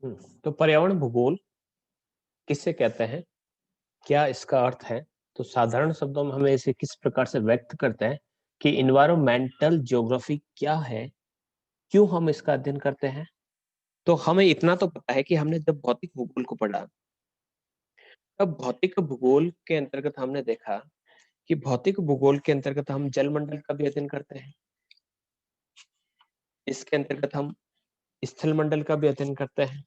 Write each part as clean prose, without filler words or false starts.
तो पर्यावरण भूगोल किससे कहते हैं? क्या इसका अर्थ है? तो साधारण शब्दों में हमें इसे किस प्रकार से व्यक्त करते हैं कि इन्वायरमेंटल ज्योग्राफी क्या है? क्यों हम इसका अध्ययन करते हैं? तो हमें इतना तो पता है कि हमने जब भौतिक भूगोल को पढ़ा, तब भौतिक भूगोल के अंतर्गत हमने देखा कि भौतिक भूगोल के अंतर्गत हम जलमंडल का भी अध्ययन करते हैं। इसके अंतर्गत हम स्थल मंडल का भी अध्ययन करते हैं।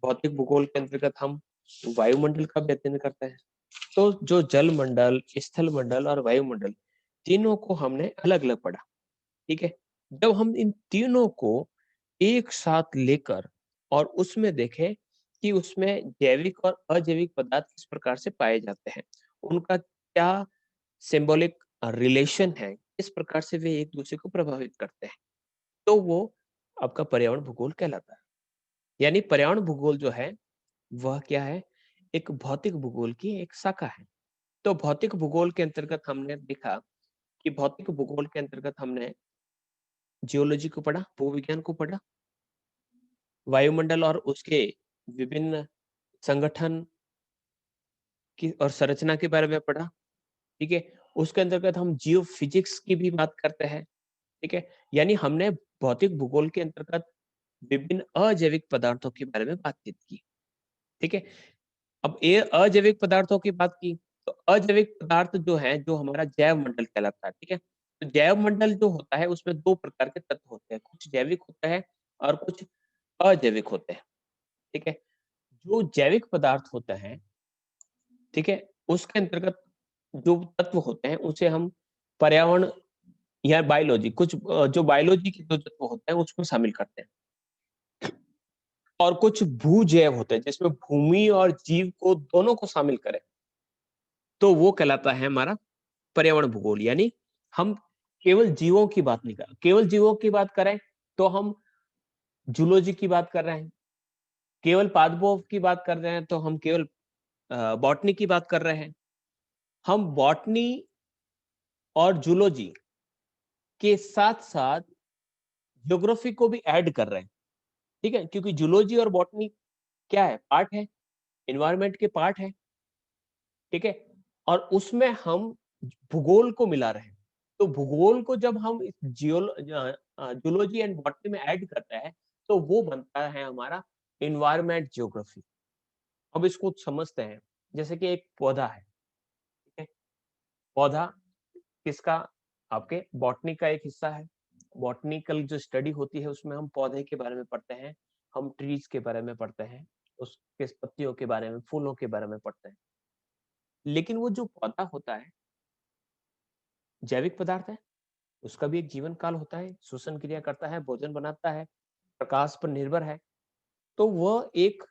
भौतिक भूगोल के अंतर्गत हम वायुमंडल का भी अध्ययन करते हैं। तो जो जल मंडल, स्थल मंडल और वायुमंडल, तीनों को हमने अलग अलग पढ़ा। ठीक है। जब हम इन तीनों को एक साथ लेकर और उसमें देखें कि उसमें जैविक और अजैविक पदार्थ किस प्रकार से पाए जाते हैं, उनका क्या सिंबॉलिक रिलेशन है, किस प्रकार से वे एक दूसरे को प्रभावित करते हैं, तो वो आपका पर्यावरण भूगोल कहलाता है। यानी पर्यावरण भूगोल जो है वह क्या है? एक भौतिक भूगोल की एक शाखा है। तो भौतिक भूगोल के अंतर्गत हमने देखा कि भौतिक भूगोल के अंतर्गत हमने जियोलॉजी को पढ़ा, भूविज्ञान को पढ़ा, वायुमंडल और उसके विभिन्न संगठन की और संरचना के बारे में पढ़ा। ठीक है। उसके अंतर्गत हम जियो फिजिक्स की भी बात करते हैं। ठीक है। यानी हमने भौतिक भूगोल के अंतर्गत विभिन्न अजैविक पदार्थों के बारे में बातचीत की। ठीक है। अब ये अजैविक पदार्थों की बात की, तो अजैविक पदार्थ जो है, जो हमारा जैव मंडल कहलाता है। ठीक है। तो जैव मंडल जो होता है उसमें दो प्रकार के तत्व होते हैं, कुछ जैविक होता है और कुछ अजैविक होते हैं। ठीक है। जो जैविक पदार्थ होते हैं, ठीक है, उसके अंतर्गत जो तत्व होते हैं उसे हम पर्यावरण या बायोलॉजी, कुछ जो बायोलॉजी के जो तत्व होते हैं उसको शामिल करते हैं। और कुछ भूजैव होते हैं जिसमें भूमि और जीव को दोनों को शामिल करें, तो वो कहलाता है हमारा पर्यावरण भूगोल। यानी हम केवल जीवों की बात नहीं कर, केवल जीवों की बात करें तो हम जूलॉजी की बात कर रहे हैं। केवल पादपों की बात कर रहे हैं तो हम केवल बॉटनी की बात कर रहे हैं। हम बॉटनी और जूलॉजी के साथ साथ ज्योग्राफी को भी ऐड कर रहे हैं। ठीक है, क्योंकि जूलॉजी और बॉटनी क्या है? पार्ट है, एनवायरनमेंट के पार्ट है। ठीक है। और उसमें हम भूगोल को मिला रहे हैं। तो भूगोल को जब हम इस जूलॉजी एंड बॉटनी में ऐड करते हैं तो वो बनता है हमारा एनवायरनमेंट ज्योग्राफी। अब इसको समझते हैं। जैसे कि एक पौधा है। ठीक है। पौधा किसका? आपके बॉटनी का एक हिस्सा है। बॉटनिकल जो स्टडी होती है उसमें हम पौधे के बारे में पढ़ते हैं, हम ट्रीज के बारे में पढ़ते हैं, उसके पत्तियों के बारे में, फूलों के बारे में पढ़ते हैं। लेकिन वो जो पौधा होता है जैविक पदार्थ है, उसका भी एक जीवन काल होता है, श्वसन क्रिया करता है, भोजन बनाता है, प्रकाश पर निर्भर है। तो वह एक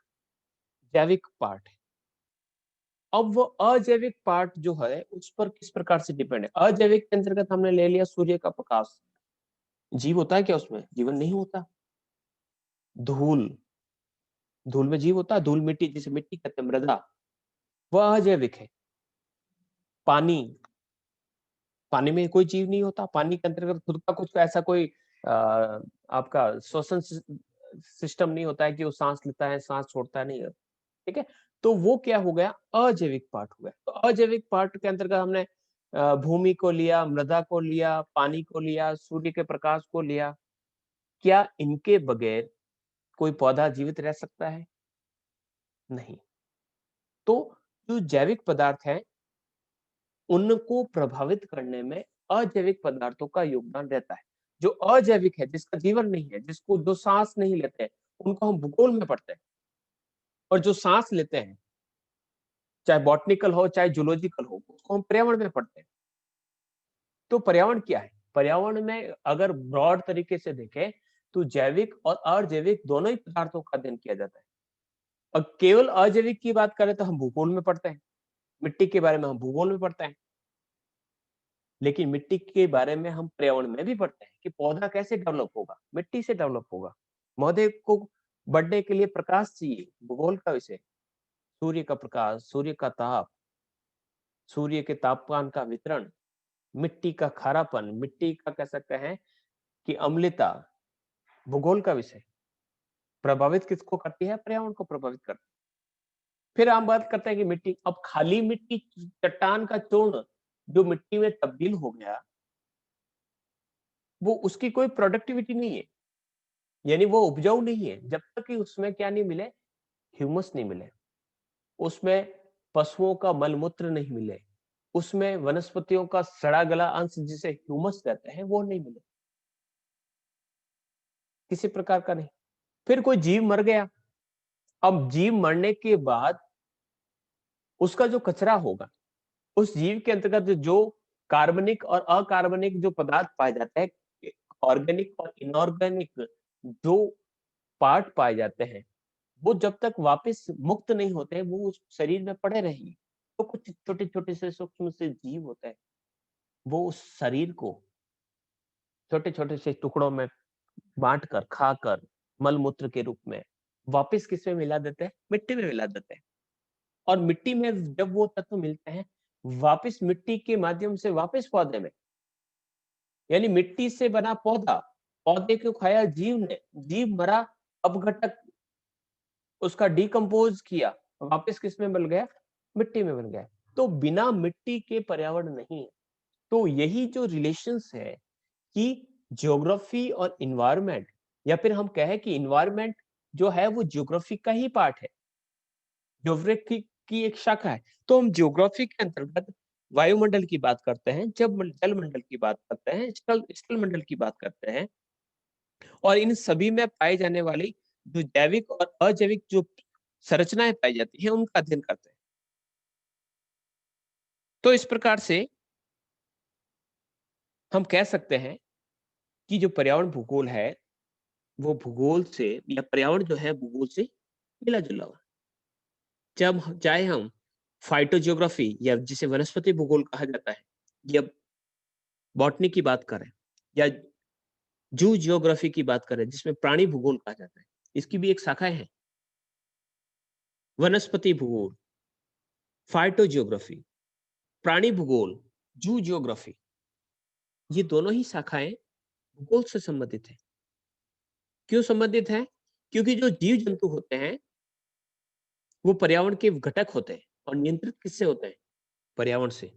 जैविक पार्ट है। अब वो अजैविक पार्ट जो है उस पर किस प्रकार से डिपेंड है? अजैविक के अंतर्गत हमने ले लिया सूर्य का प्रकाश। जीव होता है क्या उसमें? जीवन नहीं होता। धूल, धूल में जीव होता है? धूल मिट्टी, जिसे मिट्टी कहते हैं, मृदा, वह अजैविक है। पानी, पानी में कोई जीव नहीं होता। पानी के अंतर्गत खुद का कुछ ऐसा कोई आपका श्वसन सिस्टम नहीं होता है कि वो सांस लेता है, सांस छोड़ता है, नहीं है। ठीक है। तो वो क्या हो गया? अजैविक पार्ट हो गया। तो अजैविक पार्ट के अंतर्गत हमने भूमि को लिया, मृदा को लिया, पानी को लिया, सूर्य के प्रकाश को लिया। क्या इनके बगैर कोई पौधा जीवित रह सकता है? नहीं। तो जो जैविक पदार्थ है उनको प्रभावित करने में अजैविक पदार्थों का योगदान रहता है। जो अजैविक है, जिसका जीवन नहीं है, जिसको जो सांस नहीं लेते हैं, उनको हम भूगोल में पढ़ते हैं। और जो सांस लेते हैं, चाहे बॉटनिकल हो चाहे जूलॉजिकल हो, उसको हम पर्यावरण में पढ़ते हैं। तो पर्यावरण क्या है? पर्यावरण में अगर ब्रॉड तरीके से देखें तो जैविक और अजैविक दोनों ही पदार्थों का अध्ययन किया जाता है। और केवल अजैविक की बात करें तो हम भूगोल में पढ़ते हैं। मिट्टी के बारे में हम भूगोल में पढ़ते हैं। लेकिन मिट्टी के बारे में हम पर्यावरण में भी पढ़ते हैं कि पौधा कैसे डेवलप होगा, मिट्टी से डेवलप होगा। पौधे को बढ़ने के लिए प्रकाश चाहिए, भूगोल का विषय। सूर्य का प्रकाश, सूर्य का ताप, सूर्य के तापमान का वितरण, मिट्टी का खारापन, मिट्टी का कह सकते हैं कि अम्लता, भूगोल का विषय। प्रभावित किसको करती है? पर्यावरण को प्रभावित करती है। फिर हम बात करते हैं कि मिट्टी, अब खाली मिट्टी, चट्टान का चूर्ण जो मिट्टी में तब्दील हो गया, वो उसकी कोई प्रोडक्टिविटी नहीं है, यानी वो उपजाऊ नहीं है जब तक कि उसमें क्या नहीं मिले, ह्यूमस नहीं मिले, उसमें पशुओं का मलमूत्र नहीं मिले, उसमें वनस्पतियों का सड़ा गला अंश जिसे ह्यूमस कहते हैं वो नहीं मिले, किसी प्रकार का नहीं। फिर कोई जीव मर गया, अब जीव मरने के बाद उसका जो कचरा होगा, उस जीव के अंतर्गत जो कार्बनिक और अकार्बनिक जो पदार्थ पाए जाते हैं, ऑर्गेनिक और इनऑर्गेनिक जो पार्ट पाए जाते हैं, वो जब तक वापस मुक्त नहीं होते, वो उस शरीर में पड़े रहेंगे। तो कुछ छोटे-छोटे से सूक्ष्म से जीव होते हैं, वो उस शरीर को छोटे-छोटे से टुकड़ों में बाँटकर, खाकर, मल-मूत्र के रूप में वापस किसमें मिला देते हैं? मिट्टी में मिला देते हैं। और मिट्टी में जब वो तत्व मिलते हैं, वापस मिट्टी के माध्यम से वापस पौधे में, यानी मिट्टी से बना पौधा, पौधे को खाया जीव ने, जीव मरा, अपघटक उसका डिकम्पोज़ किया, वापस किसमें मिल गया? मिट्टी में मिल गया। तो बिना मिट्टी के पर्यावरण नहीं है। तो यही जो रिलेशंस है कि ज्योग्राफी और एनवायरनमेंट, या फिर हम कहें कि एनवायरनमेंट जो है वो ज्योग्राफी का ही पार्ट है, ज्योग्राफी की एक शाखा है। तो हम ज्योग्राफी के अंतर्गत वायुमंडल की बात करते हैं, जल मंडल की बात करते हैं, स्थल स्थल मंडल की बात करते हैं, और इन सभी में पाई जाने वाली जो जैविक और अजैविक जो संरचनाएं पाई जाती हैं उनका अध्ययन करते हैं। तो इस प्रकार से हम कह सकते हैं कि जो पर्यावरण भूगोल है, वो भूगोल से, या पर्यावरण जो है भूगोल से मिला-जुला हुआ है। चाहे हम फाइटोजियोग्राफी या जिसे वनस्पति भूगोल कहा जाता है, या बॉटनी की बात करें, या जू जियोग्राफी की बात करें जिसमें प्राणी भूगोल कहा जाता है, इसकी भी एक शाखाएं हैं। वनस्पति भूगोल, फाइटोजियोग्राफी, प्राणी भूगोल, जू जियोग्राफी, ये दोनों ही शाखाएं भूगोल से संबंधित है। क्यों संबंधित है? क्योंकि जो जीव जंतु होते हैं वो पर्यावरण के घटक होते हैं, और नियंत्रित किससे होते हैं? पर्यावरण से।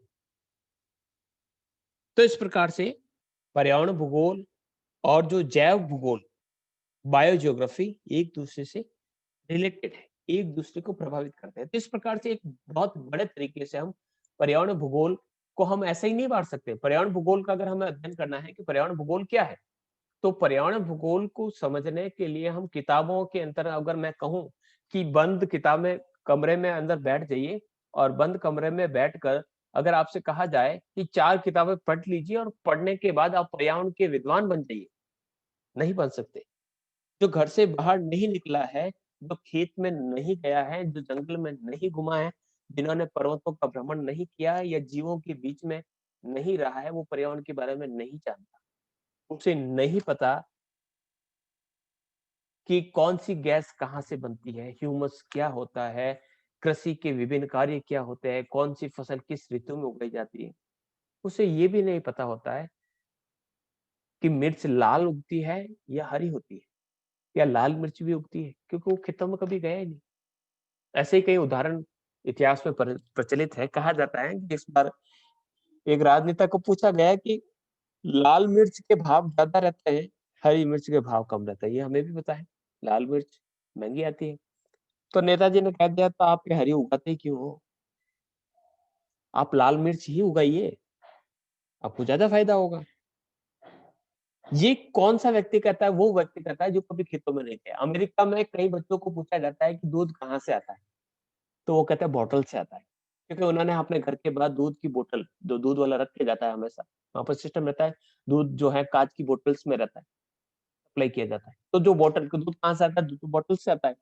तो इस प्रकार से पर्यावरण भूगोल और जो जैव भूगोल, बायोजियोग्राफी, एक दूसरे से रिलेटेड है, एक दूसरे को प्रभावित करते हैं। तो इस प्रकार से एक बहुत बड़े तरीके से हम पर्यावरण भूगोल को हम ऐसे ही नहीं बांट सकते। पर्यावरण भूगोल का अगर हमें अध्ययन करना है कि पर्यावरण भूगोल क्या है, तो पर्यावरण भूगोल को समझने के लिए हम किताबों के अंतर, अगर मैं कहूँ कि बंद किताब में कमरे में अंदर बैठ जाइए, और बंद कमरे में बैठकर अगर आपसे कहा जाए कि 4 किताबें पढ़ लीजिए और पढ़ने के बाद आप पर्यावरण के विद्वान बन जाइए, नहीं बन सकते। जो घर से बाहर नहीं निकला है, जो खेत में नहीं गया है, जो जंगल में नहीं घुमा है, जिन्होंने पर्वतों का भ्रमण नहीं किया है या जीवों के बीच में नहीं रहा है, वो पर्यावरण के बारे में नहीं जानता। उसे नहीं पता कि कौन-सी गैस कहाँ से बनती है, ह्यूमस क्या होता है, कृषि के विभिन्न कार्य क्या होते हैं, कौन-सी फसल किस ऋतु में उगाई जाती है। उसे ये भी नहीं पता होता है कि मिर्च लाल उगती है या हरी होती है, या लाल मिर्च भी उगती है, क्योंकि वो खेतों में कभी गया ही नहीं। ऐसे ही कई उदाहरण इतिहास में प्रचलित है। कहा जाता है कि इस बार एक राजनेता को पूछा गया कि लाल मिर्च के भाव ज़्यादा रहते हैं, हरी मिर्च के भाव कम रहते हैं। ये हमें भी पता है, लाल मिर्च महँगी आती है। तो नेताजी ने कह दिया, तो आप ये हरी उगाते क्यों हो? आप लाल मिर्च ही उगाइए, आपको ज़्यादा फ़ायदा होगा। ये कौन-सा व्यक्ति कहता है? वो व्यक्ति कहता है जो कभी खेतों में नहीं गया। अमेरिका में कई बच्चों को पूछा जाता है कि दूध कहाँ से आता है? तो वो कहते हैं बॉटल से आता है। क्योंकि उन्होंने अपने घर के बाहर दूध की बोतल, जो दूध वाला रख के जाता है हमेशा, वहाँ पर सिस्टम रहता है, दूध जो है काँच की बोतल्स में रहता है, सप्लाई किया जाता है। तो जो बॉटल का दूध कहाँ से आता है? दूध तो बॉटल से आता है।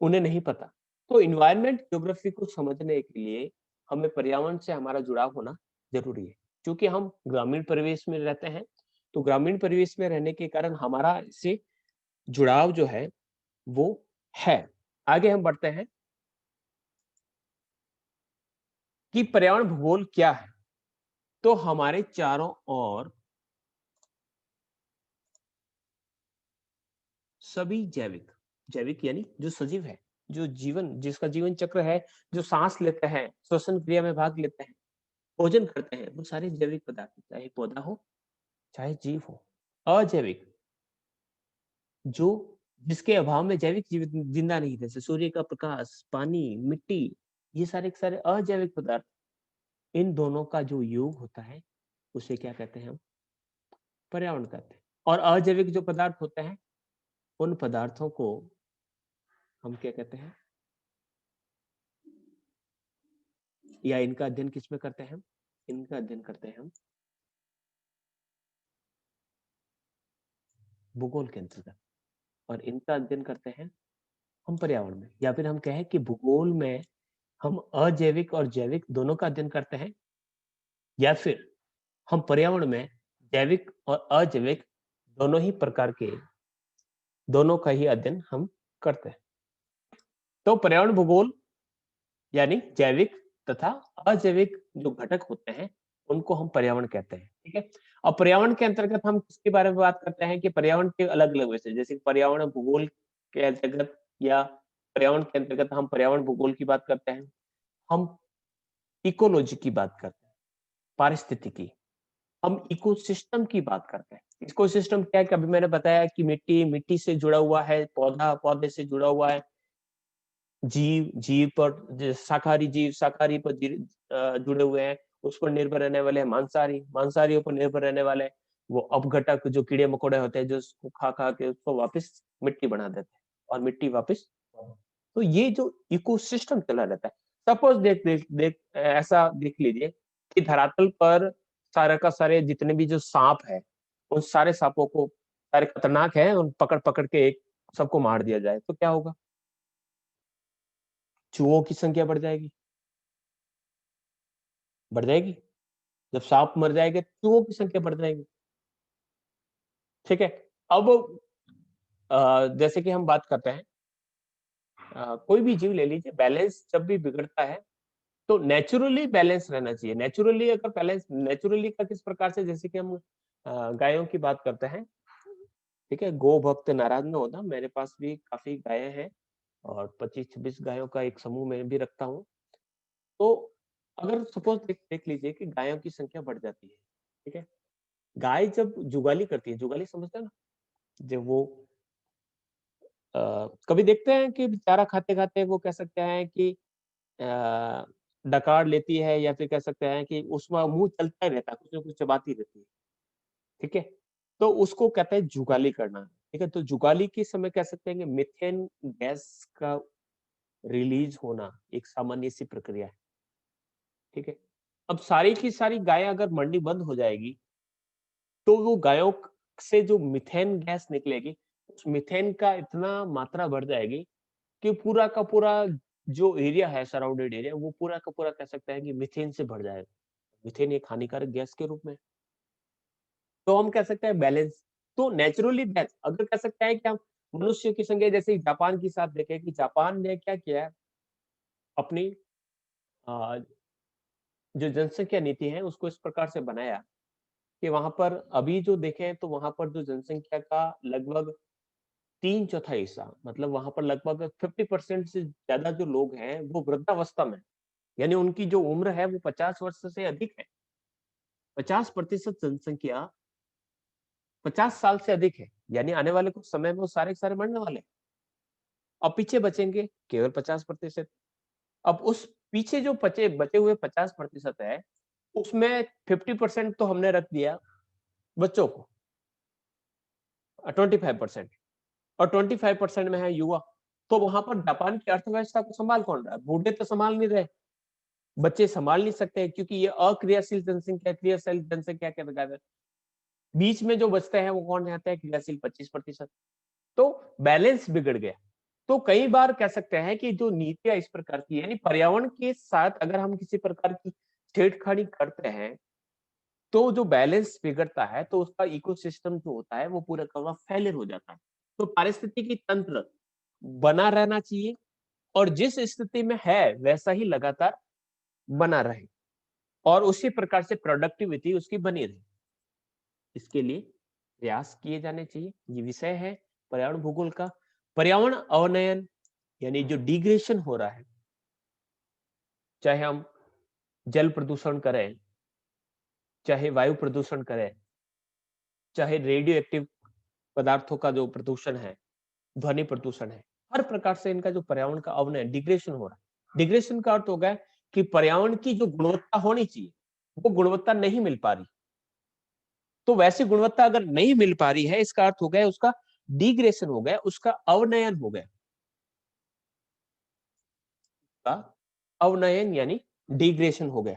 उन्हें नहीं पता। तो एनवायरनमेंट ज्योग्राफी को समझने के लिए हमें पर्यावरण से हमारा जुड़ाव होना ज़रूरी है। क्योंकि हम ग्रामीण परिवेश में रहते हैं, तो ग्रामीण परिवेश में रहने के कारण हमारा इससे जुड़ाव जो है वो है। आगे हम बढ़ते हैं कि पर्यावरण भूगोल क्या है? तो हमारे चारों ओर सभी जैविक, जैविक यानी जो सजीव है, जो जीवन जिसका जीवन चक्र है, जो सांस लेते हैं, श्वसन क्रिया में भाग लेते हैं, भोजन करते हैं, वो सारे जैविक पदार्थ, चाहे पौधा हो, चाहे जीव हो। अजैविक, जो जिसके अभाव में जैविक जीवित जिंदा नहीं, जैसे सूर्य का प्रकाश, पानी, मिट्टी, ये सारे के सारे अजैविक पदार्थ, इन दोनों का जो योग होता है, उसे क्या कहते हैं हम? पर्यावरण कहते हैं। और अजैविक जो पदार्थ होते हैं, उन पदार्थों को हम क्या कहते हैं? या इनका अध्ययन किसमें करते हैं हम? इनका अध्ययन करते हैं हम भूगोल के अंतर्गत, और इनका अध्ययन करते हैं हम पर्यावरण में, या फिर हम कहें कि भूगोल में हम अजैविक और जैविक दोनों का अध्ययन करते हैं, या फिर हम पर्यावरण में जैविक और अजैविक दोनों ही प्रकार के, दोनों का ही अध्ययन हम करते हैं। तो पर्यावरण भूगोल यानी जैविक तथा अजैविक जो घटक होते हैं, उनको हम पर्यावरण कहते हैं। ठीक है। और पर्यावरण के अंतर्गत हम किसके बारे में बात करते हैं कि पर्यावरण के अलग अलग विषय, जैसे पर्यावरण भूगोल के अंतर्गत, या पर्यावरण के अंतर्गत हम पर्यावरण भूगोल की बात करते हैं, हम इकोलॉजी की बात करते हैं, पारिस्थितिकी, हम इकोसिस्टम की बात करते हैं। इकोसिस्टम क्या है कि अभी मैंने बताया कि मिट्टी, मिट्टी से जुड़ा हुआ है, पौधा, पौधे से जुड़ा हुआ है, जीव, जीव पर शाकाहारी जीव, शाकाहारी पर जुड़े हुए हैं, उस पर निर्भर रहने वाले हैं मांसाहारी, मांसाहारियों पर निर्भर रहने वाले वो अपघटक जो कीड़े मकोड़े होते हैं, जो उसको खा खा के उसको वापस मिट्टी बना देते हैं, और मिट्टी वापस, तो ये जो इकोसिस्टम चला रहता है। सपोज देख देख देख ऐसा देख लीजिए कि धरातल पर सारे का सारे जितने भी जो सांप है, उन सारे सांपों को, सारे खतरनाक है, उन पकड़ पकड़ के एक सबको मार दिया जाए, तो क्या होगा? चूहों की संख्या बढ़ जाएगी, बढ़ जाएगी। जब सांप मर जाएंगे, चूहों की संख्या बढ़ जाएगी। ठीक है। अब जैसे कि हम बात करते हैं, कोई भी जीव ले लीजिए, बैलेंस जब भी बिगड़ता है, तो नेचुरली बैलेंस रहना चाहिए। नेचुरली अगर बैलेंस, नेचुरली का किस प्रकार से, जैसे कि हम गायों की बात करते हैं, ठीक है, गो भक्त नाराज न होना, मेरे पास भी काफी गायें हैं, और 25-26 गायों का एक समूह मैं भी रखता हूँ। तो अगर सपोज देख देख लीजिए कि गायों की संख्या बढ़ जाती है, ठीक है, गाय जब जुगाली करती है, जुगाली समझते हैं ना, जब वो कभी देखते हैं कि चारा खाते-खाते वो कह सकते हैं कि अ, डकार लेती है, या फिर कह सकते हैं कि उसका मुँह चलता ही रहता है, कुछ न कुछ चबाती रहती है, ठीक है? तो उसको कहते हैं जुगाली करना, ठीक है? तो जुगाली के समय कह सकते हैं कि मीथेन गैस का रिलीज़ होना एक सामान्य-सी प्रक्रिया है, ठीक है? अब सारी की सारी गायें अगर मरनी बंद हो जाएगी, तो वो गायों से जो मीथेन गैस निकलेगी, उस मीथेन का इतना मात्रा बढ़ जाएगी कि पूरा का पूरा जो एरिया है, सराउंडेड एरिया, वो पूरा का पूरा कह सकते हैं कि मीथेन से भर जाएगा। मीथेन एक हानिकारक गैस के रूप में। तो हम कह सकते हैं बैलेंस, तो नेचुरली डेथ अगर कह सकते हैं कि हम मनुष्य की संख्या, जैसे जापान की साथ देखें कि जापान ने क्या किया है, अपनी अ, जो जनसंख्या नीति है उसको इस प्रकार से बनाया कि वहाँ पर अभी जो देखें तो वहाँ पर जो जनसंख्या का लगभग 3/4 हिस्सा, मतलब वहाँ पर लगभग 50% से ज़्यादा जो लोग हैं, वो वृद्धावस्था में, यानी उनकी जो उम्र है वो 50 वर्ष से अधिक है। 50% जनसंख्या 50 साल से अधिक है, यानी आने वाले कुछ समय में वो सारे के सारे मरने वाले हैं। अब पीछे बचेंगे केवल 50%। अब उस पीछे जो बचे बचे हुए 50% है, उसमें 50% तो हमने रख दिया बच्चों को, 25% और 25% में है युवा। तो वहाँ पर जापान की अर्थव्यवस्था को सँभाल कौन रहा है? बूढ़े तो सँभाल नहीं रहे, बच्चे सँभाल नहीं सकते, क्योंकि ये अक्रियाशील जनसंख्या, क्रियाशील जनसंख्या के बजाय बीच में जो बचते हैं वो कौन रहते हैं? क्रियाशील 25%। तो बैलेंस बिगड़ गया। तो कई बार कह सकते हैं कि जो नीतियाँ इस प्रकार की, यानी पर्यावरण के साथ अगर हम किसी प्रकार की छेड़खानी करते हैं, तो जो बैलेंस बिगड़ता है, तो उसका इकोसिस्टम जो होता है वो पूरा का पूरा फेलियर हो जाता है। तो पारिस्थितिकी तंत्र बना रहना चाहिए, और जिस स्थिति में है वैसा ही लगातार बना रहे, और उसी प्रकार से प्रोडक्टिविटी उसकी बनी रहे। इसके लिए प्रयास किए जाने चाहिए। ये विषय है पर्यावरण भूगोल का। पर्यावरण अवनयन यानी जो डिग्रेडेशन हो रहा है, चाहे हम जल प्रदूषण करें, चाहे वायु प्रदूषण करें, चाहे रेडियो एक्टिव पदार्थों का जो प्रदूषण है, ध्वनि प्रदूषण है, हर प्रकार से इनका जो पर्यावरण का अवनयन डिग्रेडेशन हो रहा है। डिग्रेडेशन का अर्थ हो गया कि पर्यावरण की जो गुणवत्ता होनी चाहिए वो गुणवत्ता नहीं मिल पा रही। तो वैसी गुणवत्ता अगर नहीं मिल पा रही है, इसका अर्थ हो गया उसका डिग्रेडेशन हो गया, उसका अवनयन हो गया। का अवनयन यानी डिग्रेडेशन हो गया।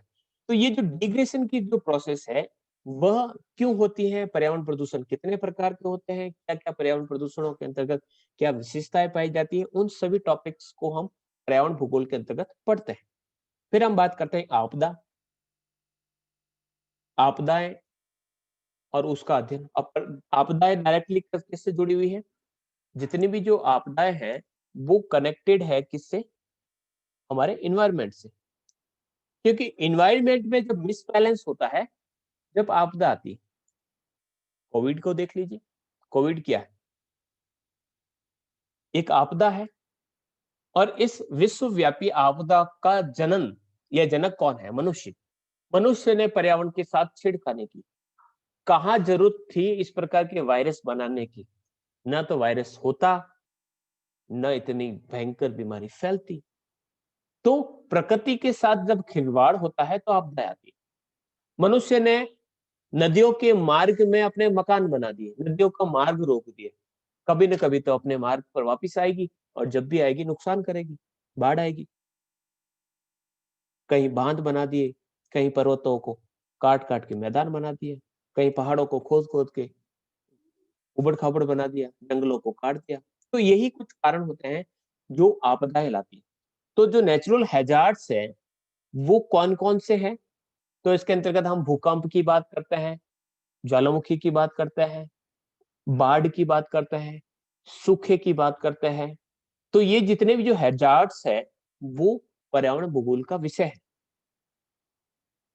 तो ये जो डिग्रेडेशन की जो प्रोसेस है वह क्यों होती है? पर्यावरण प्रदूषण कितने प्रकार के होते हैं? क्या-क्या पर्यावरण प्रदूषणों के अंतर्गत क्या विशेषताएं पाई जाती है? उन सभी टॉपिक्स को हम पर्यावरण भूगोल के अंतर्गत पढ़ते हैं। फिर हम बात करते हैं आपदा, आपदाएं और उसका अध्ययन। आपदाएं डायरेक्टली किससे जुड़ी हुई है? जितनी भी जो आपदाएं हैं वो कनेक्टेड है किससे? हमारे इन्वायरमेंट से। क्योंकि इन्वायरमेंट में जब मिसबैलेंस होता है, जब आपदा आती है, कोविड को देख लीजिए। कोविड क्या है? एक आपदा है और इस विश्वव्यापी आपदा का जनन या जनक कौन है? मनुष्य। मनुष्य ने पर्यावरण के साथ छेड़खानी की। कहाँ जरूरत थी इस प्रकार के वायरस बनाने की? ना तो वायरस होता, न इतनी भयंकर बीमारी फैलती। तो प्रकृति के साथ जब खिलवाड़ होता है तो आपदा आती है। मनुष्य ने नदियों के मार्ग में अपने मकान बना दिए, नदियों का मार्ग रोक दिया। कभी न कभी तो अपने मार्ग पर वापस आएगी और जब भी आएगी नुकसान करेगी, बाढ़ आएगी। कहीं बांध बना दिए, कहीं पर्वतों को काट-काट के मैदान बना दिए, कहीं पहाड़ों को खोद-खोद के उबड़-खाबड़ बना दिया, जंगलों को काट दिया। तो यही कुछ कारण होते हैं जो आपदाएँ लाती हैं। तो जो नेचुरल हैज़ार्ड्स हैं, वो कौन-कौन से हैं? तो इसके अंतर्गत हम भूकंप की बात करते हैं, ज्वालामुखी की बात करते हैं, बाढ़ की बात करते हैं, सूखे की बात करते हैं। तो ये जितने भी जो हैज़ार्ड्स हैं, वो पर्यावरण भूगोल का विषय है।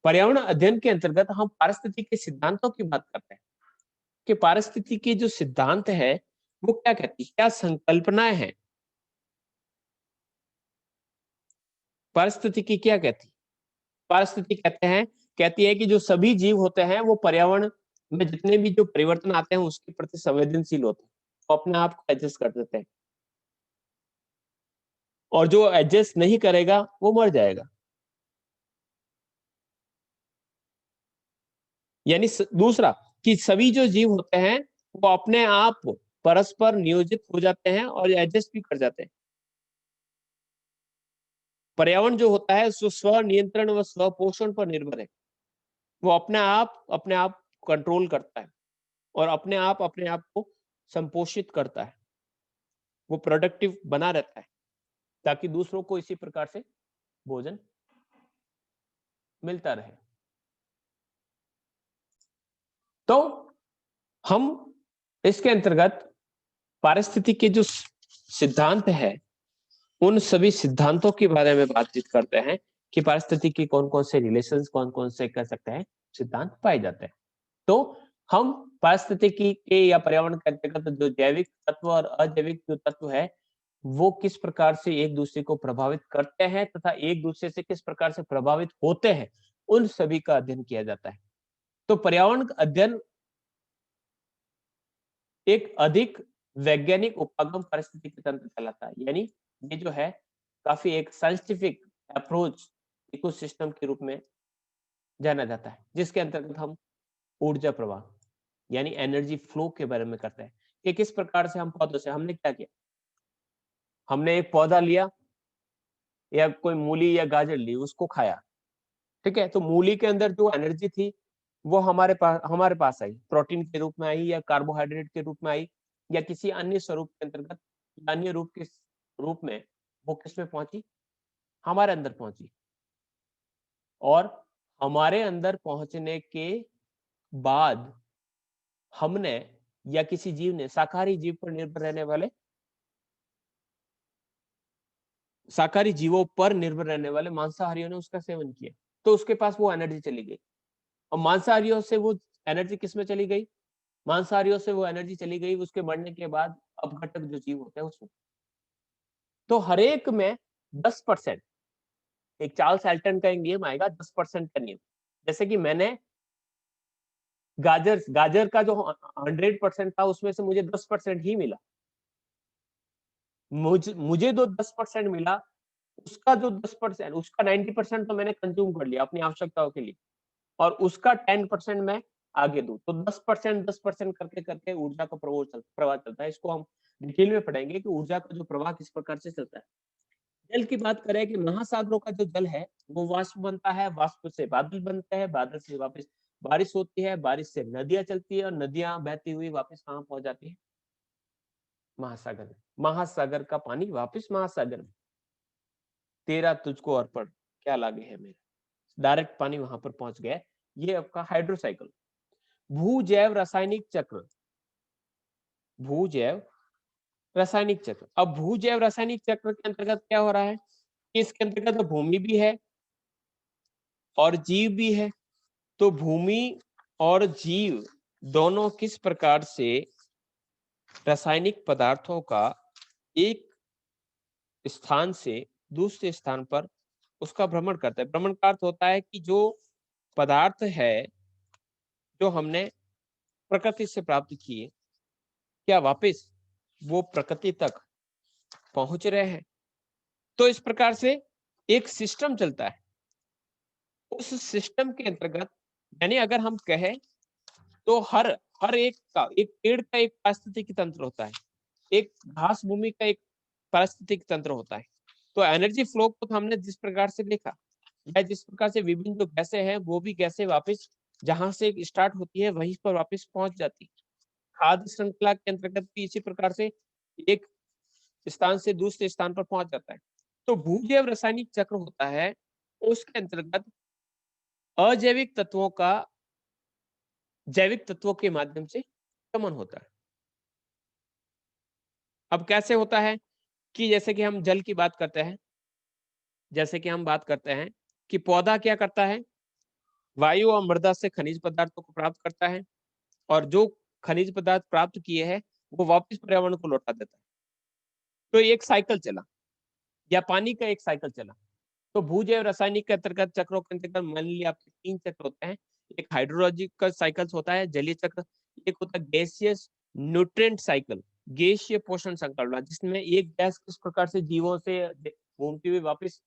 पर्यावरण अध्ययन के अंतर्गत हम पारिस्थितिकी के सिद्धांतों की बात करते हैं कि पारिस्थितिकी के जो सिद्धांत है, वो क्या कहती है? क्या संकल्पनाएँ हैं? पारिस्थितिकी क्या कहती है? पारिस्थितिकी कहती है कि जो सभी जीव होते हैं, वो पर्यावरण में जितने भी जो परिवर्तन आते हैं, उसके प्रति संवेदनशील होते हैं। वो अपने आप को एडजस्ट कर देते हैं और जो एडजस्ट नहीं करेगा, वो मर जाएगा। यानी दूसरा कि सभी जो जीव होते हैं वो अपने आप परस्पर नियोजित हो जाते हैं और एडजस्ट भी कर जाते हैं। पर्यावरण जो होता है सो स्व नियंत्रण व स्व पोषण पर निर्भर है। वो अपने आप कंट्रोल करता है और अपने आप को संपोषित करता है। वो प्रोडक्टिव बना रहता है ताकि दूसरों को इसी प्रकार से भोजन मिलता रहे। तो हम इसके अंतर्गत पारिस्थितिकी के जो सिद्धांत है, उन सभी सिद्धांतों के बारे में बातचीत करते हैं कि पारिस्थितिकी के कौन-कौन से रिलेशंस, कौन-कौन से कह सकते हैं सिद्धांत पाए जाते हैं। तो हम पारिस्थितिकी के या पर्यावरण के अंतर्गत जो जैविक तत्व और अजैविक जो तत्व है, वो किस प्रकार से एक दूसरे को प्रभावित करते हैं तथा एक दूसरे से किस प्रकार से प्रभावित होते हैं, उन सभी का अध्ययन किया जाता है। तो पर्यावरण अध्ययन एक अधिक वैज्ञानिक उपागम पारिस्थितिकी तंत्र कहलाता है। यानी ये जो है काफ़ी एक साइंटिफिक अप्रोच इकोसिस्टम के रूप में जाना जाता है, जिसके अंतर्गत हम ऊर्जा प्रवाह यानी एनर्जी फ्लो के बारे में करते हैं कि किस प्रकार से हम पौधों से हमने क्या किया? हमने एक पौधा लिया या कोई मूली या गाजर ली, उसको खाया, ठीक है? तो मूली के अंदर जो एनर्जी थी, वो हमारे पास आई, प्रोटीन के रूप में आई या कार्बोहाइड्रेट के रूप में आई या किसी अन्य स्वरूप के अंतर्गत, अन्य रूप के रूप में वो किसमें पहुँची? हमारे अंदर पहुँची और हमारे अंदर पहुँचने के बाद हमने या किसी जीव ने शाकाहारी जीव पर निर्भर रहने वाले शाकाहारी जीवों पर निर्भर रहने वाले मांसाहारियों ने उसका सेवन किया, तो उसके पास वो एनर्जी चली गई और मांसाहारियों से वो एनर्जी किसमें चली गई? मांसाहारियों से वो एनर्जी चली गई, उसके मरने के बाद अपघटक जो जीव होते हैं उसमें। तो हर एक में 10%, एक चार्ल्स एल्टन का एक नियम आएगा 10% का नियम। जैसे कि मैंने गाजर का जो 100% था उसमें से मुझे 10% ही मिला। मुझे जो 10% मिला, उसका जो 10%, उसका 90% तो मैंने कंज्यूम कर लिया अपनी आवश्यकताओं के लिए, और उसका 10% मैं आगे दूं। तो 10% करके करके ऊर्जा का प्रवाह चलता है। इसको हम डिटेल में पढ़ेंगे कि ऊर्जा का जो प्रवाह किस प्रकार से चलता है। जल की बात करें कि महासागरों का जो जल है वो वाष्प बनता है, वाष्प से बादल बनते हैं, बादल से वापस बारिश होती है, बारिश से नदियां चलती है, और नदियां बहती हुई वापस कहाँ पहुंच जाती है? महासागर में। महासागर का पानी वापस महासागर में। तेरा तुझको अर्पण, क्या लागे है मेरे, डायरेक्ट पानी वहां पर पहुंच गया। ये आपका हाइड्रोसाइकिल। भू जैव रासायनिक चक्र, भू जैव रासायनिक चक्र। अब भू जैव रासायनिक चक्र के अंतर्गत क्या हो रहा है? इसके अंतर्गत भूमि भी है और जीव भी है। तो भूमि और जीव दोनों किस प्रकार से रासायनिक पदार्थों का एक स्थान से दूसरे स्थान पर उसका भ्रमण करता है। भ्रमण का अर्थ होता है कि जो पदार्थ है जो हमने प्रकृति से प्राप्त किए, क्या वापस वो प्रकृति तक पहुंच रहे हैं? तो इस प्रकार से एक सिस्टम चलता है। उस सिस्टम के अंतर्गत, यानी अगर हम कहें तो हर हर एक का, एक पेड़ का एक पारिस्थितिकी तंत्र होता है, एक घास भूमि का एक पारिस्थितिक तंत्र होता है। तो एनर्जी फ्लो को तो हमने जिस प्रकार से देखा, या जिस प्रकार से विभिन्न जो गैसें हैं वो भी गैसें वापस जहां से स्टार्ट होती है वहीं पर वापस पहुंच जाती है। खाद्य श्रृंखला के अंतर्गत भी इसी प्रकार से एक स्थान से दूसरे स्थान पर पहुंच जाता है। तो भूजैव रासायनिक चक्र होता है, उसके अंतर्गत अजैविक तत्वों का जैविक तत्वों के माध्यम से दमन होता है। अब कैसे होता है कि जैसे कि हम जल की बात करते हैं, जैसे कि हम बात करते हैं कि पौधा क्या करता है, वायु और मृदा से खनिज पदार्थों को प्राप्त करता है, और जो खनिज पदार्थ प्राप्त किए हैं वो वापस पर्यावरण को लौटा देता है। तो एक साइकिल चला, या पानी का एक साइकिल चला। तो भूजैव रासायनिक के अंतर्गत चक्रों के अंतर्गत मान लीजिए आपके 3 चक्र होते हैं। एक हाइड्रोलॉजिकल साइकिल्स होता है, जलीय चक्र। एक होता है गैसियस न्यूट्रिएंट साइकिल, गैसीय पोषण श्रृंखला, जिसमें एक गैस किस प्रकार से जीवों से घूमती हुई वापस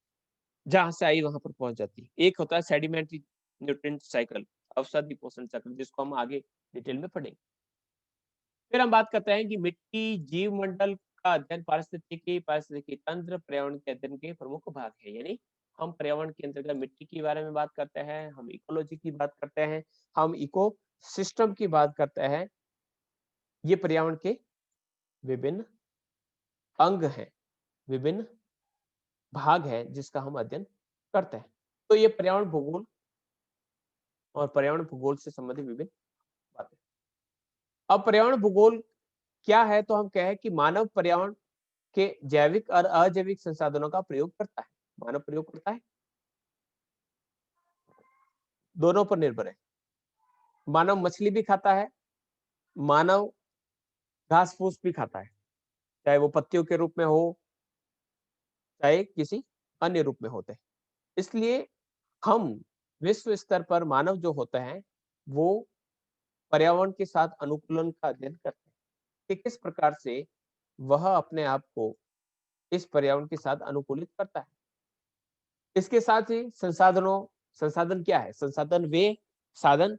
जहां से आई वहां पर पहुंच जाती है। एक होता है सेडिमेंट्री न्यूट्रिएंट साइकिल, औषधि पोषण चक्र, जिसको हम आगे डिटेल में पढ़ेंगे। फिर हम बात करते हैं कि मिट्टी जीव मंडल का अध्ययन पारिस्थितिकी तंत्र पर्यावरण के अध्ययन के प्रमुख भाग है। यानी हम पर्यावरण के अंतर्गत मिट्टी के बारे में बात करते हैं, हम इकोलॉजी की बात करते हैं, हम इको सिस्टम की बात करते हैं। ये पर्यावरण के विभिन्न अंग हैं, विभिन्न भाग है जिसका हम अध्ययन करते हैं। तो ये पर्यावरण भूगोल और पर्यावरण भूगोल से संबंधित विभिन्न बातें। अब पर्यावरण भूगोल क्या है, तो हम कहें कि मानव पर्यावरण के जैविक और अजैविक संसाधनों का प्रयोग करता है। मानव प्रयोग करता है, दोनों पर निर्भर है। मानव मछली भी खाता है, मानव घास फूस भी खाता है, चाहे वो पत्तियों के रूप में हो, चाहे किसी अन्य रूप में होते हैं। इसलिए हम विश्व स्तर पर मानव जो होते हैं वो पर्यावरण के साथ अनुकूलन का अध्ययन करते हैं कि किस प्रकार से वह अपने आप को इस पर्यावरण के साथ अनुकूलित करता है। इसके साथ ही संसाधन क्या है? संसाधन वे साधन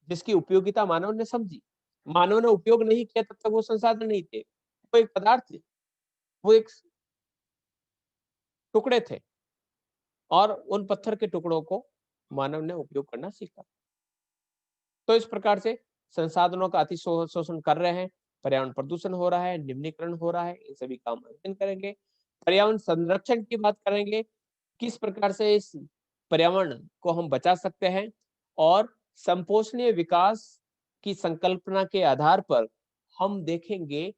जिसकी उपयोगिता मानव ने समझी। मानव ने उपयोग नहीं किया तब तक वो संसाधन नहीं थे, वो एक पदार्थ थे, वो एक टुकड़े थे, और उन पत्थर के टुकड़ों को मानव ने उपयोग करना सीखा। तो इस प्रकार से संसाधनों का अति शोषण कर रहे हैं, पर्यावरण प्रदूषण हो रहा है, निम्नीकरण हो रहा है, इन सभी का हम अध्ययन करेंगे। पर्यावरण संरक्षण की बात करेंगे, किस प्रकार से इस पर्यावरण को हम बचा सकते हैं, और संपोषणीय विकास की संकल्पना के आधार पर हम देखेंगे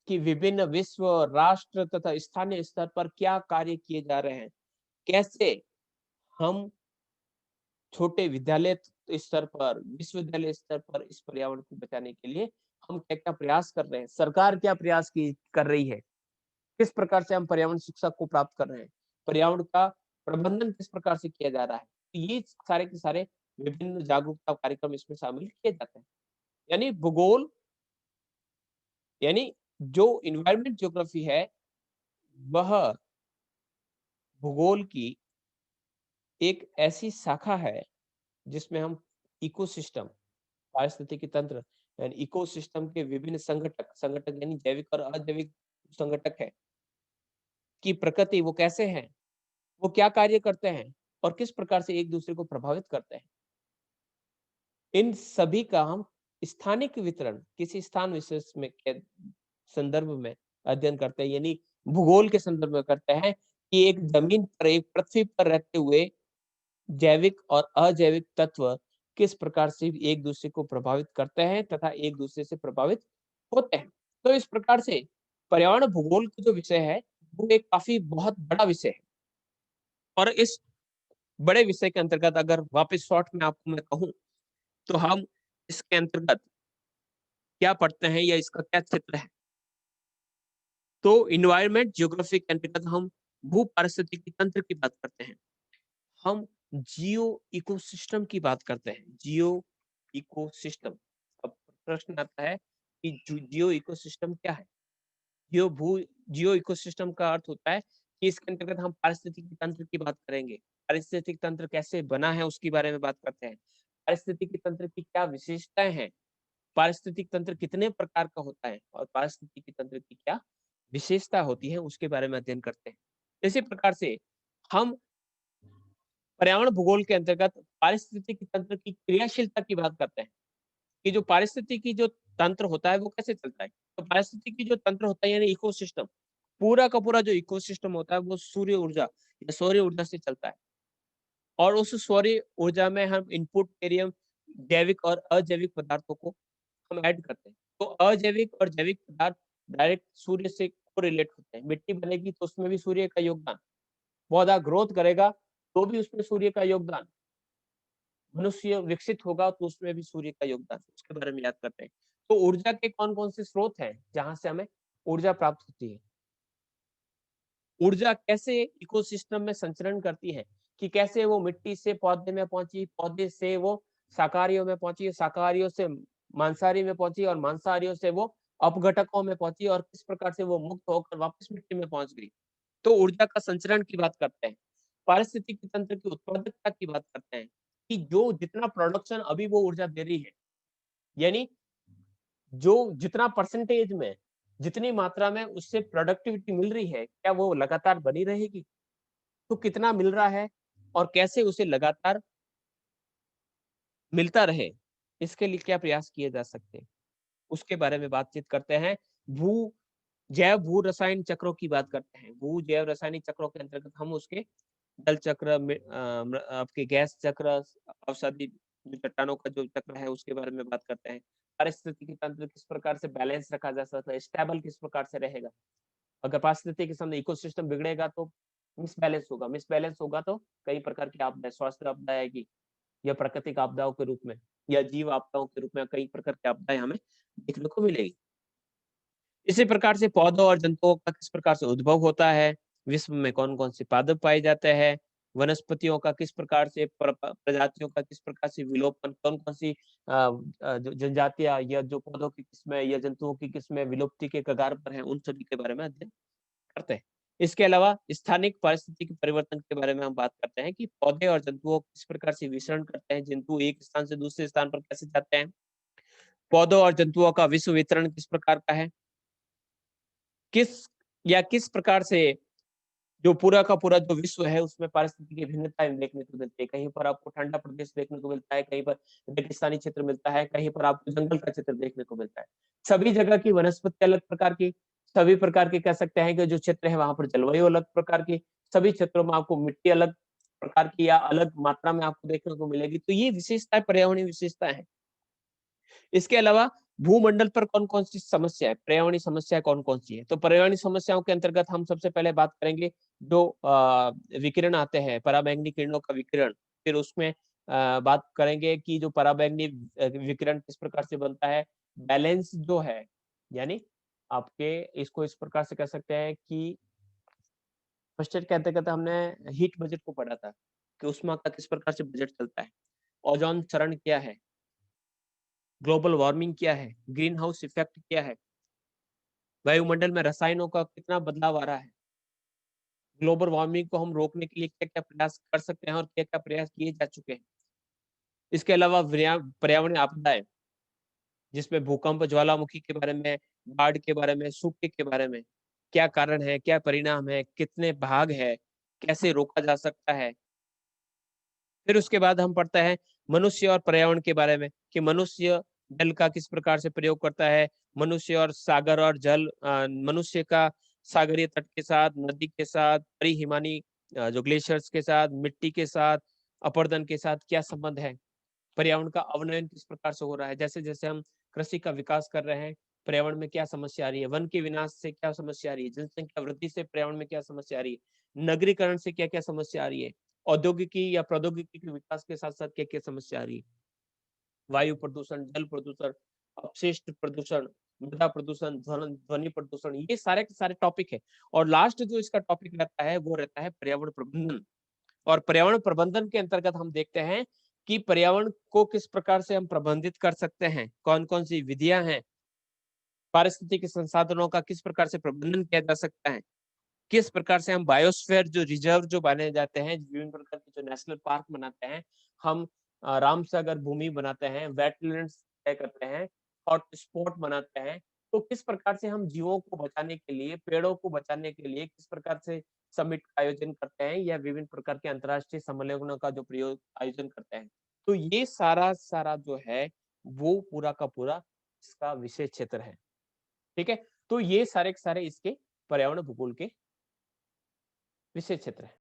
कि विभिन्न विश्व, राष्ट्र तथा स्थानीय स्तर पर क्या कार्य किए जा रहे हैं। कैसे हम छोटे विद्यालय स्तर पर, विश्वविद्यालय स्तर पर इस पर्यावरण को बचाने के लिए हम क्या-क्या प्रयास कर रहे हैं? सरकार क्या प्रयास की कर रही है? किस प्रकार से हम पर्यावरण शिक्षा को प्राप्त कर रहे हैं? पर्यावरण का प्रबंधन किस प्रकार से किया जा रहा है? तो ये सारे के सारे विभिन्न जागरूकता कार्यक्रम इसमें शामिल किए जाते हैं। यानी भूगोल यानी जो एनवायरनमेंट ज्योग्राफी है, वह भूगोल की एक ऐसी शाखा है जिसमें हम इकोसिस्टम, पारिस्थितिकी तंत्र यानी इकोसिस्टम के विभिन्न संघटक संघटक यानी जैविक और अजैविक संघटक है कि प्रकृति वो कैसे हैं, वो क्या कार्य करते हैं और किस प्रकार से एक दूसरे को प्रभावित करते हैं। इन सभी का हम स्थानिक वितरण किसी स्थान विशेष में के संदर्भ में अध्ययन करते हैं, यानी भूगोल के संदर्भ में करते हैं कि एक जमीन पर, एक पृथ्वी पर रहते हुए जैविक और अजैविक तत्व किस प्रकार से एक दूसरे को प्रभावित करते हैं तथा एक दूसरे से प्रभावित होते हैं। तो इस प्रकार से पर्यावरण भूगोल का जो विषय है, वो एक काफी बहुत बड़ा विषय है और इस बड़े विषय के अंतर्गत अगर वापस शॉर्ट में आपको मैं कहूँ, तो हम इसके अंतर्गत क्या पढ़ते हैं या इसका क्या क्षेत्र है? तो एनवायरनमेंट ज्योग्राफी के अंतर्गत हम भू पारिस्थितिकी तंत्र की बात करते हैं। हम जियो इकोसिस्टम की बात करते हैं। जियो इकोसिस्टम। अब प्रश्न आता है कि जियो इकोसिस्टम क्या है? जियो भू जियो इकोसिस्टम का अर्थ होता है कि इसके अंतर्गत हम पारिस्थितिकी तंत्र की बात करेंगे। पारिस्थितिक तंत्र कैसे बना है उसके बारे में बात करते हैं। पारिस्थितिकी तंत्र की क्या विशेषताएं हैं? पारिस्थितिक तंत्र कितने प्रकार का होता है और पारिस्थितिकी तंत्र की क्या विशेषता होती है उसके बारे में अध्ययन करते हैं। इसी प्रकार से हम पर्यावरण भूगोल के अंतर्गत पारिस्थितिकी तंत्र की क्रियाशीलता की बात करते हैं कि जो पारिस्थितिकी जो तंत्र होता है वो कैसे चलता है। तो पारिस्थितिकी जो तंत्र होता है यानी इकोसिस्टम, पूरा का पूरा जो इकोसिस्टम होता है वो सूर्य ऊर्जा या सौर ऊर्जा से चलता है और उस सौर ऊर्जा में हम इनपुट एरियम जैविक और अजैविक पदार्थों को हम ऐड करते हैं। तो अजैविक और जैविक पदार्थ डायरेक्ट सूर्य से कोरिलेट होते हैं। मिट्टी बनेगी तो उसमें भी सूर्य का योगदान, पौधा ग्रोथ करेगा तो भी उसमें सूर्य का योगदान, मनुष्य विकसित होगा तो उसमें भी सूर्य का योगदान, उसके बारे में याद करते हैं। तो ऊर्जा के कौन-कौन से स्रोत हैं जहाँ से हमें ऊर्जा प्राप्त होती है? ऊर्जा कैसे इकोसिस्टम में संचरण करती है कि कैसे वो मिट्टी से पौधे में पहुंची, पौधे से वो शाकाहारियों में पहुंची, शाकाहारियों से मांसाहारी में पहुंची और मांसाहारियों से वो अपघटकों में पहुंची और किस प्रकार से वो मुक्त होकर वापस मिट्टी में पहुंच गई। तो ऊर्जा का संचरण की बात करते हैं। पारिस्थितिकी तंत्र की उत्पादकता की बात करते हैं कि जो जितना प्रोडक्शन अभी वो ऊर्जा दे रही है, यानी जो जितना परसेंटेज में, जितनी मात्रा में उससे प्रोडक्टिविटी मिल रही है, क्या वो लगातार बनी रहेगी? तो कितना मिल रहा है और कैसे उसे लगातार मिलता रहे, इसके लिए क्या प्रयास किए जा सकते हैं? उसके बारे में बातचीत करते हैं। भू जैव भू रसायन चक्रों की बात करते हैं। भू जैव रासायनिक चक्रों के अंतर्गत हम उसके जल चक्र में आपके गैस चक्र, औषधि जो चट्टानों का जो चक्र है उसके बारे में बात करते हैं। पारिस्थितिकी तंत्र किस प्रकार से बैलेंस रखा जा सकता है, स्टेबल किस प्रकार से रहेगा। अगर पारिस्थितिकी संबंधी इकोसिस्टम बिगड़ेगा तो मिसबैलेंस होगा तो कई प्रकार की आपदाएँ, स्वास्थ्य आपदा आएगी या प्राकृतिक आपदाओं के रूप में या जीव आपदाओं के रूप में कई प्रकार की आपदाएँ हमें देखने को मिलेगी। इसी प्रकार से पौधों और जंतुओं का किस प्रकार से उद्भव होता है, विश्व में कौन-कौन से पादप पाए जाते हैं, वनस्पतियों का किस प्रकार से प्रजातियों का किस प्रकार से विलोपन, कौन-कौन सी जो जनजातियाँ या जो पौधों की किस्में या जंतुओं की किस्में विलुप्ति के कगार पर हैं, उन सभी के बारे में अध्ययन करते हैं। इसके अलावा स्थानिक पारिस्थितिकी परिवर्तन के बारे में हम बात करते हैं कि पौधे और जंतुओं किस प्रकार से विचरण करते हैं, जंतु एक स्थान से दूसरे स्थान पर कैसे जाते हैं, पौधों और जंतुओं का विश्व वितरण किस प्रकार का है, किस किस प्रकार से जो पूरा का पूरा जो विश्व है उसमें पारिस्थितिकी भिन्नताएँ देखने को मिलती है। कहीं पर आपको ठंडा प्रदेश देखने को मिलता है, कहीं पर रेगिस्तानी क्षेत्र मिलता है, कहीं पर आपको जंगल का चित्र देखने को मिलता है। सभी जगह की वनस्पति अलग प्रकार की, सभी प्रकार के कह सकते हैं कि जो क्षेत्र है वहाँ पर जलवायु अलग प्रकार की, सभी क्षेत्रों में आपको मिट्टी अलग प्रकार की या अलग मात्रा में आपको देखने को मिलेगी। तो ये विशेषताएँ पर्यावरणीय विशेषताएँ हैं। इसके अलावा भूमंडल पर कौन-कौन सी समस्या है, पर्यावरणीय समस्या कौन-कौन सी है? तो पर्यावरणीय समस्याओं के अंतर्गत हम सबसे पहले बात करेंगे जो विकिरण आते हैं, पराबैंगनी किरणों का विकिरण, फिर उसमें बात करेंगे कि जो पराबैंगनी विकिरण किस प्रकार से बनता है, बैलेंस जो है, यानी आपके इसको इस प्रकार से कह सकते हैं कि फर्स्ट ईयर के अंतर्गत हमने हीट बजट को पढ़ा था कि ऊष्मा का किस प्रकार से बजट चलता है, ओजोन क्षरण क्या है, ग्लोबल वार्मिंग क्या है, ग्रीन हाउस इफेक्ट क्या है, वायुमंडल में रसायनों का कितना बदलाव आ रहा है, ग्लोबल वार्मिंग को हम रोकने के लिए क्या-क्या प्रयास कर सकते हैं और क्या-क्या प्रयास किए जा चुके हैं। इसके अलावा पर्यावरणीय आपदाएँ, जिसमें भूकंप, ज्वालामुखी के बारे में, बाढ़ के बारे में, सूखे के बारे में, क्या कारण है, क्या परिणाम है, कितने भाग है, कैसे रोका जा सकता है। फिर उसके बाद हम पढ़ते हैं मनुष्य और पर्यावरण के बारे में कि मनुष्य जल का किस प्रकार से प्रयोग करता है, मनुष्य और सागर और जल मनुष्य का सागरीय तट के साथ, नदी के साथ, परिहिमानी जो ग्लेशियर्स के साथ, मिट्टी के साथ, अपरदन के साथ क्या संबंध है? पर्यावरण का अवनयन किस प्रकार से हो रहा है? जैसे-जैसे हम कृषि का विकास कर रहे हैं, पर्यावरण में क्या समस्या आ रही है? वन के विनाश से क्या समस्या आ रही है? जनसंख्या वृद्धि से पर्यावरण में क्या समस्या आ रही है? नगरीकरण से क्या-क्या समस्या आ रही है? औद्योगिकी या प्रौद्योगिकी के विकास के साथ-साथ क्या-क्या समस्या आ रही है? वायु प्रदूषण, जल प्रदूषण, अपशिष्ट प्रदूषण, मृदा प्रदूषण, ध्वनि प्रदूषण, ये सारे के सारे टॉपिक है। और लास्ट जो इसका टॉपिक रहता है, वो रहता है पर्यावरण प्रबंधन। और पर्यावरण प्रबंधन के अंतर्गत हम देखते हैं कि पर्यावरण को किस प्रकार से हम प्रबंधित कर सकते हैं, कौन-कौन सी विधियाँ हैं, पारिस्थितिक संसाधनों का किस प्रकार से प्रबंधन किया जा सकता है, किस प्रकार से हम बायोस्फीयर जो रिजर्व जो बनाए जाते हैं, विभिन्न प्रकार के जो नेशनल पार्क बनाते हैं, हम रामसागर भूमि बनाते हैं, वेटलैंड्स तय करते हैं, हॉटस्पॉट बनाते हैं, तो किस प्रकार से हम जीवों को बचाने के लिए, पेड़ों को बचाने के लिए किस प्रकार से समिट का आयोजन करते हैं या विभिन्न प्रकार के अंतर्राष्ट्रीय सम्मेलनों का जो प्रयोग आयोजन करते हैं। तो ये सारा जो है, वो पूरा का पूरा इसका विषय क्षेत्र है। ठीक है? तो ये सारे के सारे इसके पर्यावरण भूगोल के विषय क्षेत्र है।